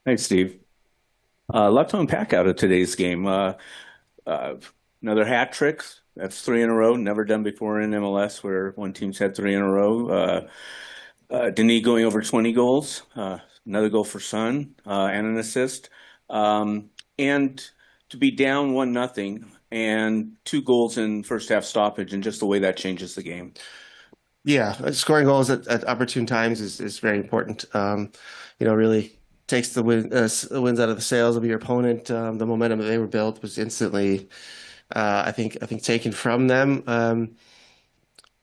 Hey, Steve. A lot to unpack out of today's game. Uh, Another hat trick. That's three in a row. Never done before in MLS, where one team's had three in a row. Denis going over 20 goals. Another goal for Son, and an assist. And to be down 1-0 and two goals in first half stoppage, and just the way that changes the game. Yeah, scoring goals at opportune times is very important. Really takes the wins out of the sails of your opponent. The momentum that they were built was instantly, I think taken from them.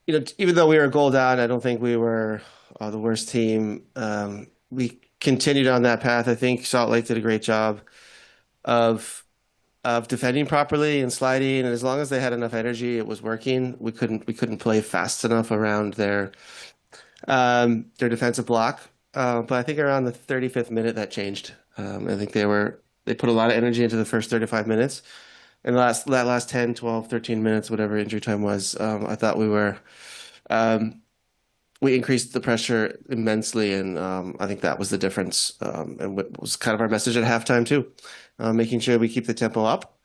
Even though we were a goal down, I don't think we were the worst team. We continued on that path. I think Salt Lake did a great job of defending properly and sliding, and as long as they had enough energy, it was working. We couldn't play fast enough around their defensive block. But I think around the 35th minute that changed. I think they put a lot of energy into the first 35 minutes. And that last 10, 12, 13 minutes, whatever injury time was, I thought we increased the pressure immensely, and I think that was the difference. And what was kind of our message at halftime too, making sure we keep the tempo up,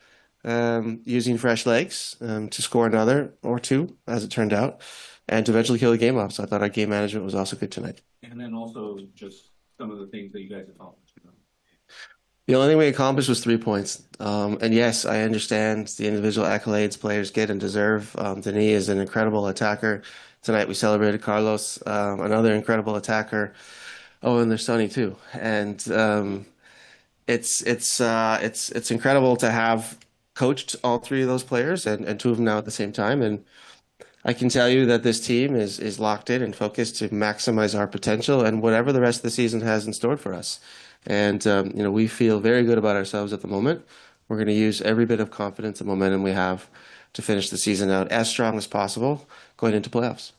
using fresh legs to score another or two, as it turned out, and to eventually kill the game off. So I thought our game management was also good tonight. And then also just some of the things that you guys accomplished. The only thing we accomplished was 3 points. And yes, I understand the individual accolades players get and deserve. Denis is an incredible attacker. Tonight we celebrated Carlos, another incredible attacker. Oh, and there's Sonny too. And it's incredible to have coached all three of those players and two of them now at the same time. And I can tell you that this team is locked in and focused to maximize our potential and whatever the rest of the season has in store for us. And we feel very good about ourselves at the moment. We're going to use every bit of confidence and momentum we have to finish the season out as strong as possible going into playoffs.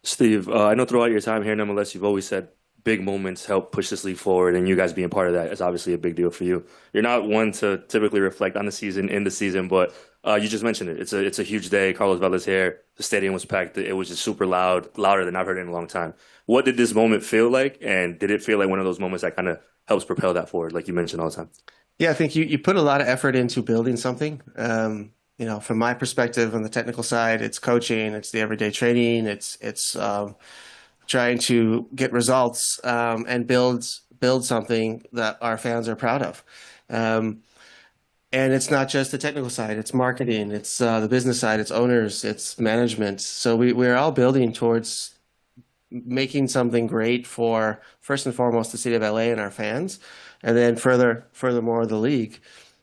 Steve, I know throughout your time here in MLS, you've always said big moments help push this league forward, and you guys being part of that is obviously a big deal for you. You're not one to typically reflect on the season in the season, but you just mentioned it. It's a huge day. Carlos Vela's here. The stadium was packed. It was just super loud, louder than I've heard in a long time. What did this moment feel like, and did it feel like one of those moments that kind of helps propel that forward, like you mentioned all the time? Yeah, I think you put a lot of effort into building something. From my perspective on the technical side, it's coaching, it's the everyday training, it's trying to get results and build something that our fans are proud of. And it's not just the technical side, it's marketing, it's the business side, it's owners, it's management. So we're all building towards making something great for first and foremost the city of LA and our fans, and then furthermore the league.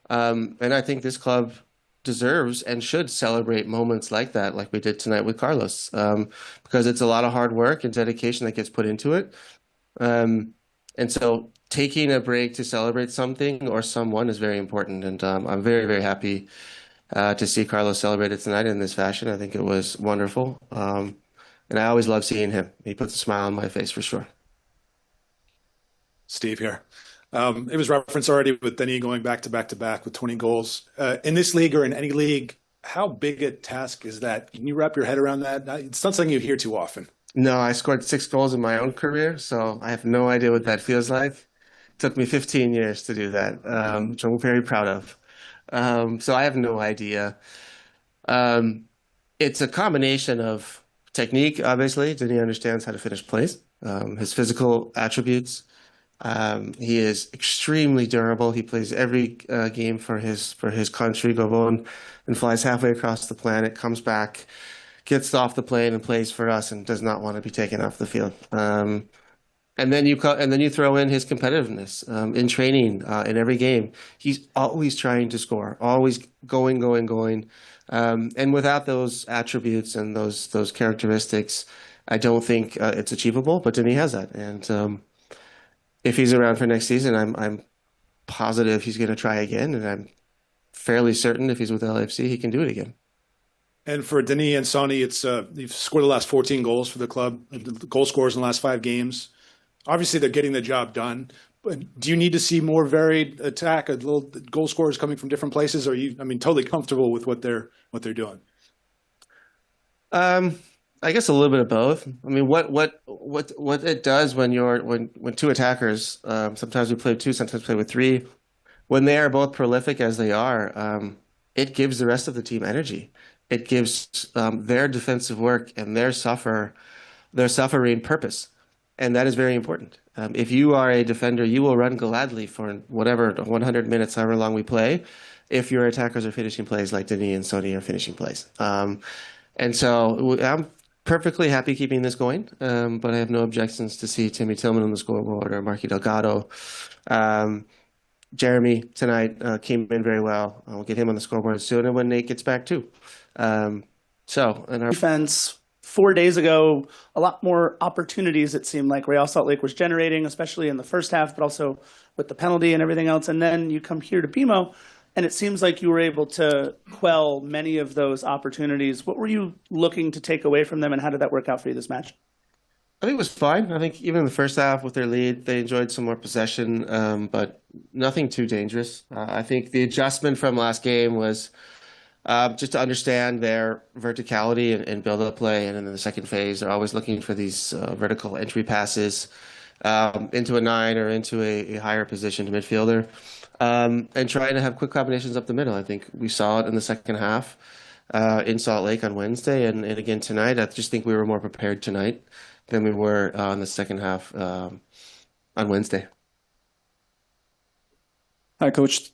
And I think this club deserves and should celebrate moments like that, like we did tonight with Carlos, because it's a lot of hard work and dedication that gets put into it. And so taking a break to celebrate something or someone is very important. And I'm very, very happy to see Carlos celebrated tonight in this fashion. I think it was wonderful. And I always love seeing him. He puts a smile on my face for sure. Steve here. It was referenced already with Denis going back to back with 20 goals. In this league or in any league, how big a task is that? Can you wrap your head around that? It's not something you hear too often. No, I scored 6 goals in my own career, so I have no idea what that feels like. It took me 15 years to do that, which I'm very proud of. So I have no idea. Um, it's a combination of technique, obviously. Denis understands how to finish plays, his physical attributes. He is extremely durable. He plays every game for his country, Gabon, and flies halfway across the planet, comes back, gets off the plane and plays for us, and does not want to be taken off the field. And then you throw in his competitiveness in training in every game. He's always trying to score, always going, going, going. And without those attributes and those characteristics, I don't think it's achievable. But Denis has that, and if he's around for next season, I'm positive he's going to try again, and I'm fairly certain if he's with LAFC, he can do it again. And for Denis and Sonny, it's you've scored the last 14 goals for the club, goal scorers in the last 5 games. Obviously, they're getting the job done. But do you need to see more varied attack, a little goal scorers coming from different places? Or are you, totally comfortable with what they're doing? Um, I guess a little bit of both. I mean, what it does when when two attackers, sometimes we play with two, sometimes we play with three, when they are both prolific as they are, it gives the rest of the team energy. It gives their defensive work and their suffering purpose, and that is very important. If you are a defender, you will run gladly for whatever 100 minutes, however long we play, if your attackers are finishing plays like Denis and Sonny are finishing plays. And so I'm perfectly happy keeping this going, but I have no objections to see Timmy Tillman on the scoreboard or Marky Delgado. Jeremy tonight came in very well. We'll get him on the scoreboard soon, and when Nate gets back too. And our Defense 4 days ago, a lot more opportunities it seemed like Real Salt Lake was generating, especially in the first half, but also with the penalty and everything else. And then you come here to BMO, and it seems like you were able to quell many of those opportunities. What were you looking to take away from them, and how did that work out for you this match? I think it was fine. I think even in the first half with their lead, they enjoyed some more possession, but nothing too dangerous. I think the adjustment from last game was just to understand their verticality and build up play. And then in the second phase, they're always looking for these vertical entry passes into a nine or into a higher positioned midfielder, and trying to have quick combinations up the middle. I think we saw it in the second half in Salt Lake on Wednesday, and again tonight. I just think we were more prepared tonight than we were in the second half on Wednesday. Hi, Coach.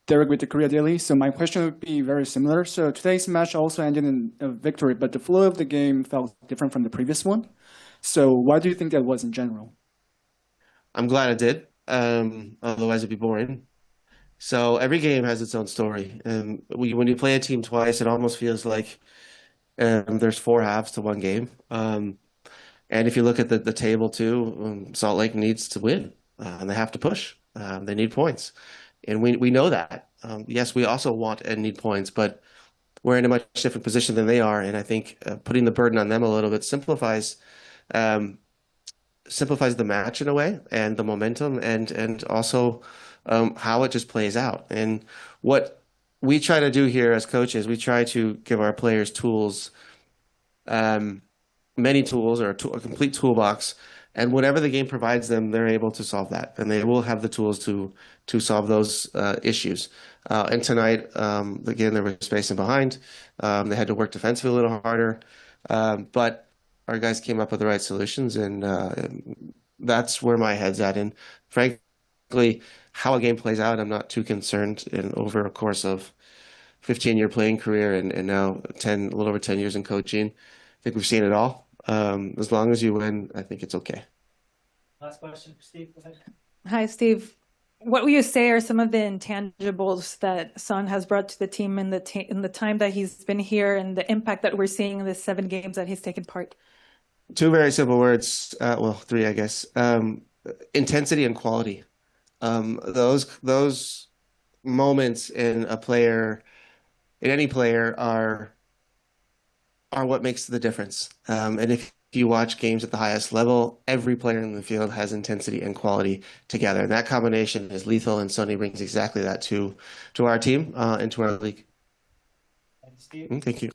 Derek with the Korea Daily. So my question would be very similar. So today's match also ended in a victory, but the flow of the game felt different from the previous one. So why do you think that was in general? I'm glad it did. Otherwise, it'd be boring. So every game has its own story. And when you play a team twice, it almost feels like there's four halves to one game. And if you look at the table too, Salt Lake needs to win, and they have to push. They need points, and we know that. Yes, we also want and need points, but we're in a much different position than they are. And I think putting the burden on them a little bit simplifies the match in a way, and the momentum, and also how it just plays out. And what we try to do here as coaches, we try to give our players tools. Many tools or a complete toolbox, and whatever the game provides them, they're able to solve that, and they will have the tools to solve those issues. And tonight, again, they were spacing behind. They had to work defensively a little harder, but our guys came up with the right solutions, and that's where my head's at. And frankly, how a game plays out, I'm not too concerned. And over a course of 15-year playing career and now a little over 10 years in coaching, I think we've seen it all. As long as you win, I think it's okay. Last question for Steve. Go ahead. Hi, Steve. What would you say are some of the intangibles that Son has brought to the team in the time that he's been here, and the impact that we're seeing in the 7 games that he's taken part? Two very simple words. Well, three, I guess. Intensity and quality. Those moments in any player are what makes the difference. And if you watch games at the highest level, every player in the field has intensity and quality together. And that combination is lethal, and Sonny brings exactly that to our team and to our league. Thanks, Steve. Thank you.